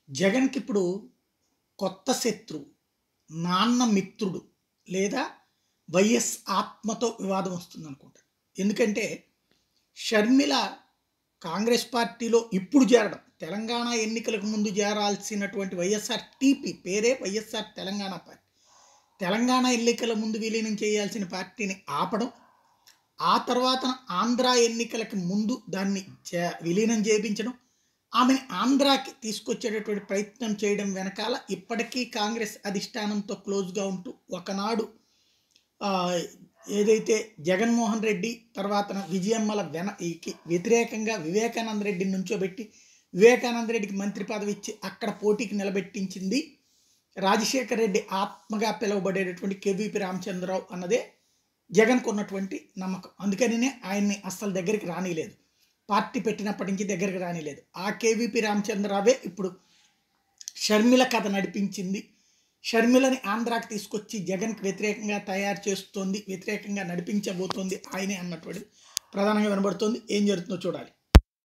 జగన్‌కి ఇప్పుడు కొత్త శత్రువు, నాన్న మిత్రుడు లేదా వైఎస్ ఆత్మతో వివాదం వస్తుందనుకుంటా. ఎందుకంటే షర్మిల కాంగ్రెస్ పార్టీలో ఇప్పుడు చేరడం, తెలంగాణ ఎన్నికలకు ముందు చేరాల్సినటువంటి వైఎస్ఆర్ టీపీ పేరే వైఎస్ఆర్ తెలంగాణ పార్టీ. తెలంగాణ ఎన్నికల ముందు విలీనం చేయాల్సిన పార్టీని ఆపడం, ఆ తర్వాత ఆంధ్ర ఎన్నికలకి ముందు దాన్ని విలీనం చేపించడం, ఆమెని ఆంధ్రాకి తీసుకొచ్చేటటువంటి ప్రయత్నం చేయడం వెనకాల ఇప్పటికీ కాంగ్రెస్ అధిష్టానంతో క్లోజ్‌గా ఉంటూ ఒకనాడు ఏదైతే జగన్మోహన్ రెడ్డి తర్వాతన విజయమ్మల వ్యతిరేకంగా వివేకానంద రెడ్డిని నుంచోబెట్టి, వివేకానంద రెడ్డికి మంత్రి పదవి ఇచ్చి అక్కడ పోటీకి నిలబెట్టించింది రాజశేఖర రెడ్డి ఆత్మగా పిలువబడేటటువంటి కేవీపీ రామచంద్రరావు అన్నదే జగన్‌కు ఉన్నటువంటి నమ్మకం. అందుకనినే ఆయన్ని అస్సలు దగ్గరికి రానీయలేదు. పార్టీ పెట్టినప్పటి నుంచి దగ్గరికి రానీయలేదు. ఆ కేవీపీ రామచంద్రరావే ఇప్పుడు షర్మిల కథ నడిపించింది. షర్మిలని ఆంధ్రాకి తీసుకొచ్చి జగన్‌కి వ్యతిరేకంగా తయారు చేస్తోంది, వ్యతిరేకంగా నడిపించబోతోంది ఆయనే అన్నటువంటిది ప్రధానంగా వినబడుతోంది. ఏం జరుగుతుందో చూడాలి.